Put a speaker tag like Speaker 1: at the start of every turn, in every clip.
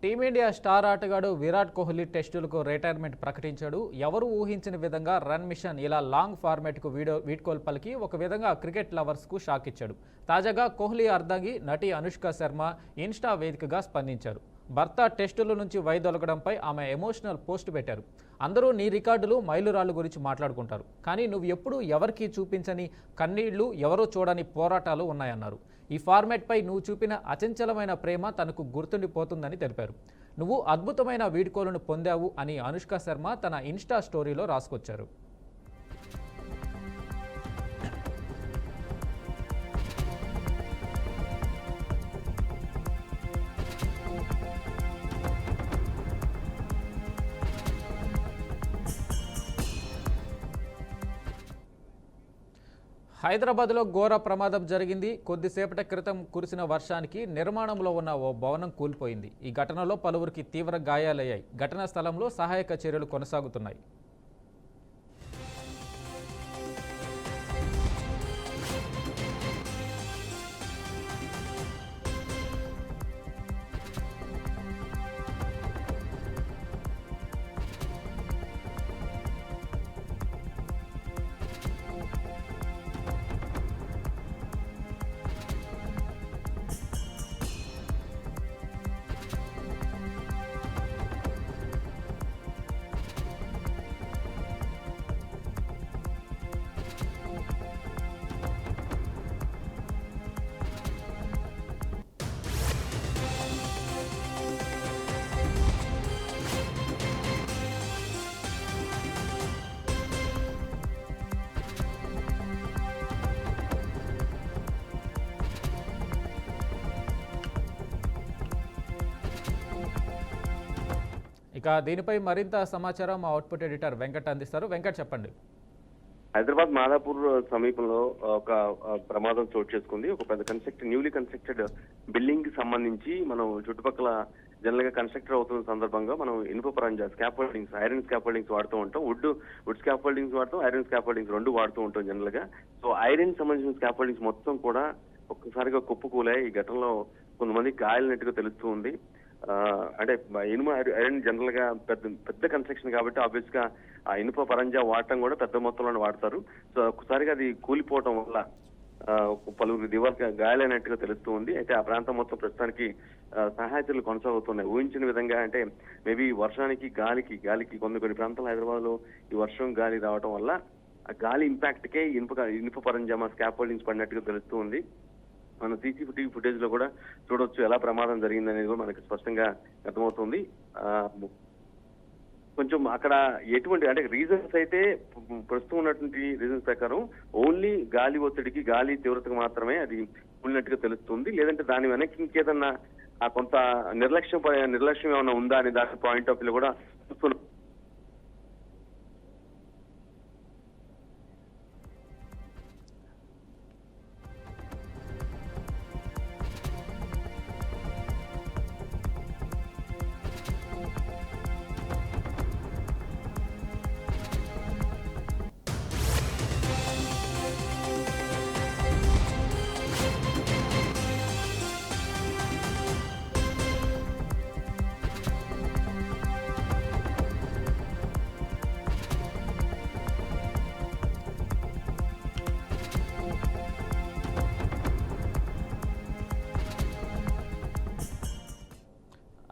Speaker 1: Team India star ఆటగాడు Virat Kohli టెస్టులకు retirement ప్రకటించాడు. ఎవరు ఊహించిన విధంగా రన్ మిషన్ ఇలా లాంగ్ ఫార్మాట్కు వీడ్కోలు పలికి ఒక విధంగా క్రికెట్ లవర్స్కు షాక్ ఇచ్చాడు. తాజాగా కోహ్లీ అర్ధాంగి నటి అనుష్క శర్మ ఇన్స్టా వేదికగా స్పందించారు. భర్త టెస్టుల నుంచి వైదొలగడంపై ఆమె ఎమోషనల్ పోస్ట్ పెట్టారు. అందరూ నీ రికార్డులు మైలురాళ్ళు గురించి మాట్లాడుకుంటారు, కానీ నువ్వు ఎప్పుడూ ఎవరికీ చూపించని కన్నీళ్లు, ఎవరో చూడని పోరాటాలు ఉన్నాయన్నారు. ఈ ఫార్మాట్పై నువ్వు చూపిన అచంచలమైన ప్రేమ తనకు గుర్తుండిపోతుందని తెలిపారు. నువ్వు అద్భుతమైన వీడ్కోలును పొందావు అని అనుష్క శర్మ తన ఇన్స్టా స్టోరీలో రాసుకొచ్చారు. హైదరాబాద్లో ఘోర ప్రమాదం జరిగింది. కొద్దిసేపటి క్రితం కురిసిన వర్షానికి నిర్మాణంలో ఉన్న ఓ భవనం కూలిపోయింది. ఈ ఘటనలో పలువురికి తీవ్ర గాయాలయ్యాయి. ఘటనా స్థలంలో సహాయక చర్యలు కొనసాగుతున్నాయి. ఇక దీనిపై మరింత సమాచారం మా అవుట్పుట్ ఎడిటర్ వెంకట్ అందిస్తారు. వెంకట్, చెప్పండి.
Speaker 2: హైదరాబాద్ మాదాపూర్ సమీపంలో ఒక ప్రమాదం చోటు చేసుకుంది. ఒక పెద్ద న్యూలీ కన్స్ట్రక్టెడ్ బిల్డింగ్ కి సంబంధించి మనం చుట్టుపక్కల జనరల్ గా కన్స్ట్రక్టర్ అవుతున్న సందర్భంగా మనం ఇనుప పరంజా స్కాఫోల్డింగ్స్, ఐరన్ స్కాఫోల్డింగ్స్ వాడుతూ ఉంటాం. వుడ్ స్కాఫోల్డింగ్స్ వాడతాం, ఐరన్ స్కాఫోల్డింగ్స్ రెండు వాడుతూ ఉంటాం జనరల్ గా. సో ఐరన్ సంబంధించిన స్కాఫోల్డింగ్స్ మొత్తం కూడా ఒక్కసారిగా కుప్పకూలాయి. ఈ ఘటనలో కొంతమంది గాయాలన్నట్టుగా తెలుస్తూ ఉంది. అంటే ఇనుప ఐరన్ జనరల్ గా పెద్ద కన్స్ట్రక్షన్ కాబట్టి ఆబ్వియస్ గా ఆ ఇనుప పరంజా వాడటం కూడా పెద్ద మొత్తంలో వాడతారు. సో ఒక్కసారిగా అది కూలిపోవటం వల్ల పలువురు దివాళ గాయాలైనట్టుగా తెలుస్తూ ఉంది. అయితే ఆ ప్రాంతం మొత్తం ప్రస్తుతానికి సహాయ చర్యలు కొనసాగుతున్నాయి. ఊహించిన విధంగా అంటే మేబీ వర్షానికి గాలికి కొన్ని ప్రాంతాలు హైదరాబాద్ లో ఈ వర్షం గాలి రావడం వల్ల ఆ గాలి ఇంపాక్ట్ కే ఇనుప పరంజామా స్కాఫోల్డింగ్స్ పడినట్టుగా తెలుస్తూ ఉంది. మన సీసీటీవీ ఫుటేజ్ లో కూడా చూడొచ్చు ఎలా ప్రమాదం జరిగింది అనేది కూడా మనకి స్పష్టంగా అర్థమవుతుంది. కొంచెం అక్కడ ఎటువంటి అంటే రీజన్స్ అయితే ప్రస్తుతం ఉన్నటువంటి రీజన్స్ ప్రకారం ఓన్లీ గాలి ఒత్తిడికి, గాలి తీవ్రతకు మాత్రమే అది కూలినట్టుగా తెలుస్తుంది. లేదంటే దాని వెనక్కి ఇంకేదన్నా కొంత నిర్లక్ష్యం ఏమైనా ఉందా అని దాని పాయింట్ ఆఫ్ వ్యూ కూడా చూస్తున్నాం.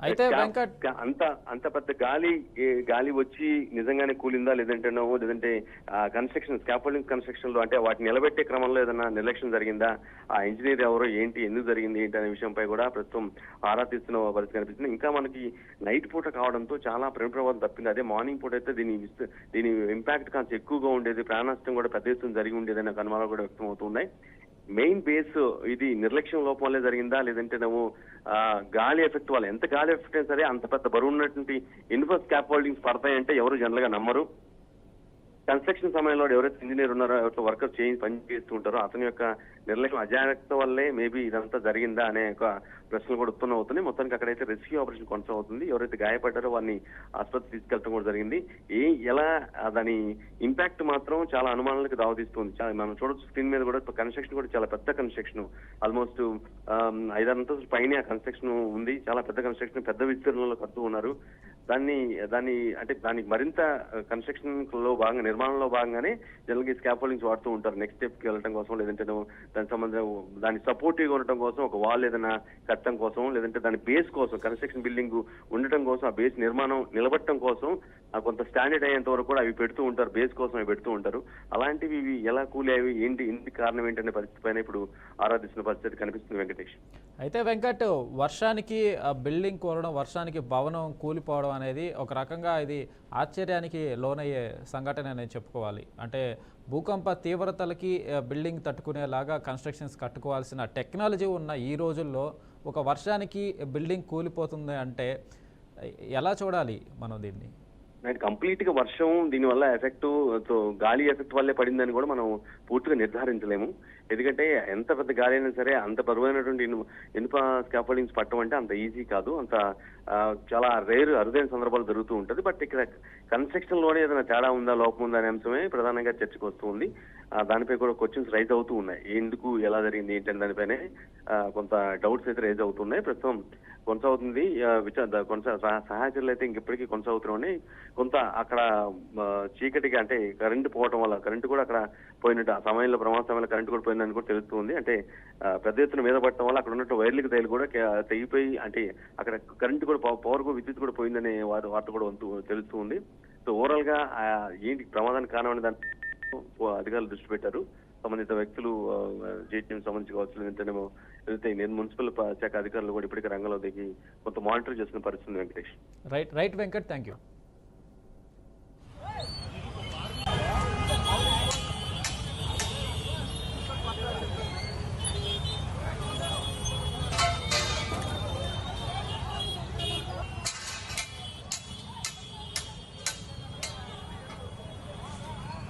Speaker 1: అయితే వెంకట్,
Speaker 2: అంత పెద్ద గాలి వచ్చి నిజంగానే కూలిందా లేదంటే స్కాఫోల్డింగ్ కన్స్ట్రక్షన్ లో అంటే వాటిని నిలబెట్టే క్రమంలో ఏదైనా నిర్లక్ష్యం జరిగిందా, ఆ ఇంజనీర్ ఎవరో ఎందుకు జరిగింది అనే విషయంపై కూడా ప్రస్తుతం ఆరా తీస్తున్న పరిస్థితి కనిపిస్తుంది. ఇంకా మనకి నైట్ పూట కావడంతో చాలా ప్రమాదం తప్పింది. అదే మార్నింగ్ పూట అయితే దీని ఇంపాక్ట్ కాస్త ఎక్కువగా ఉండేది, ప్రాణ నష్టం కూడా పెద్ద ఎత్తున జరిగి ఉండేది అనే అనుమానాలు కూడా వ్యక్తం అవుతున్నాయి. మెయిన్ బేస్ ఇది నిర్లక్ష్యం లోపం వల్లే జరిగిందా లేదంటే గాలి ఎఫెక్ట్ వల్ల, ఎంత గాలి ఎఫెక్ట్ అయినా సరే అంత పెద్ద బరువు ఉన్నటువంటి ఇనుప స్కాఫోల్డింగ్స్ పడతాయంటే ఎవరు జనరల్ గా నమ్మరు. కన్స్ట్రక్షన్ సమయంలో ఎవరైతే ఇంజనీర్ ఉన్నారో ఎవరైతే వర్కర్ పని చేస్తూ ఉంటారో అతని యొక్క నిర్లక్ష్యం అజాగ్రత్త వల్లే మేబీ ఇదంతా జరిగిందా అనే ఒక ప్రశ్నలు కూడా ఉత్పన్నం అవుతున్నాయి. మొత్తానికి అక్కడైతే రెస్క్యూ ఆపరేషన్ కొనసాగుతుంది. ఎవరైతే గాయపడ్డారో వారిని ఆసుపత్రికి తీసుకెళ్లడం కూడా జరిగింది. ఎలా దాని ఇంపాక్ట్ మాత్రం చాలా అనుమానాలకు దావతీస్తుంది. మనం చూడొచ్చు స్క్రీన్ మీద కూడా కన్స్ట్రక్షన్ కూడా చాలా పెద్ద కన్స్ట్రక్షన్, ఆల్మోస్ట్ 5-6 అంతస్తుల పైన కన్స్ట్రక్షన్ ఉంది. చాలా పెద్ద కన్స్ట్రక్షన్, పెద్ద విస్తీర్ణంలో కడుతూ ఉన్నారు. దానికి మరింత కన్స్ట్రక్షన్ లో భాగంగా, నిర్మాణంలో భాగంగానే జనరల్గా స్కాఫోల్డింగ్స్ వాడుతూ ఉంటారు. నెక్స్ట్ స్టెప్ కి వెళ్ళడం కోసం, లేదంటే దానికి సంబంధించిన దాని సపోర్టివ్ ఉండటం కోసం, ఒక వాల్ ఏదైనా కట్టడం కోసం, లేదంటే దాని బేస్ కోసం, కన్స్ట్రక్షన్ బిల్డింగ్ ఉండటం కోసం, ఆ బేస్ నిర్మాణం నిలబడటం కోసం కొంత స్టాండర్డ్ అయ్యేంత వరకు కూడా అవి పెడుతూ ఉంటారు. బేస్ కోసం అవి పెడుతూ ఉంటారు. అలాంటివి ఇవి ఎలా కూలేవి, ఇంటి కారణం ఏంటనే పరిస్థితి పైన ఇప్పుడు ఆరాధిస్తున్న పరిస్థితి కనిపిస్తుంది వెంకటేష్.
Speaker 1: అయితే వెంకట్, వర్షానికి బిల్డింగ్ కూలడం, వర్షానికి భవనం కూలిపోవడం అనేది ఒక రకంగా ఇది ఆశ్చర్యానికి లోనయ్యే సంఘటన నేను చెప్పుకోవాలి. అంటే భూకంప తీవ్రతలకి బిల్డింగ్ తట్టుకునేలాగా కన్స్ట్రక్షన్స్ కట్టుకోవాల్సిన టెక్నాలజీ ఉన్న ఈ రోజుల్లో ఒక వర్షానికి బిల్డింగ్ కూలిపోతుంది అంటే ఎలా చూడాలి మనం దీన్ని?
Speaker 2: కంప్లీట్ గా వర్షం దీనివల్ల ఎఫెక్ట్ గాలి ఎఫెక్ట్ వల్లే పడిందని కూడా మనం పూర్తిగా నిర్ధారించలేము. ఎందుకంటే ఎంత పెద్ద గాలి అయినా సరే అంత బరువైనటువంటి ఇనుప స్కాఫోల్డింగ్స్ పట్టడం అంటే అంత ఈజీ కాదు. అంత చాలా అరుదైన సందర్భాలు జరుగుతూ ఉంటది. బట్ ఇక్కడ కన్స్ట్రక్షన్ లోనే ఏదైనా తేడా ఉందా, లోపం ఉందా అనే అంశమే ప్రధానంగా చర్చకు వస్తూ ఉంది. దానిపై కూడా క్వశ్చన్స్ రైజ్ అవుతూ ఉన్నాయి. ఎందుకు, ఎలా జరిగింది, ఏంటనే దానిపైనే కొంత డౌట్స్ అయితే రైజ్ అవుతున్నాయి. ప్రస్తుతం కొనసాగుతుంది సహాయ చర్యలు అయితే ఇంకెప్పటికీ కొనసాగుతున్నాయి. కొంత అక్కడ చీకటిగా, అంటే కరెంటు పోవడం వల్ల, కరెంటు కూడా అక్కడ పోయినట్టు, ఆ సమయంలో ప్రమాద సమయంలో కరెంటు కూడా పోయిందని కూడా తెలుస్తుంది. అంటే పెద్ద ఎత్తున మీద పడటం వల్ల అక్కడ ఉన్నట్టు వైర్లకు తైలు కూడా తెగిపోయి, అంటే అక్కడ కరెంటు కూడా, పవర్ కూడా, విద్యుత్ కూడా పోయిందనే వార్త కూడా తెలుస్తూ ఉంది. సో ఓవరాల్ గా ఏంటి ప్రమాదానికి కారణమని దాని అధికారులు దృష్టి పెట్టారు. సంబంధిత వ్యక్తులు, జేటీఎం సంబంధించి కావచ్చు, లేదంటే మున్సిపల్ శాఖ అధికారులు కూడా ఇప్పటికే రంగంలో దిగి కొంత మానిటర్ చేస్తున్న పరిస్థితి Venkatesh.
Speaker 1: Right Venkat, thank you.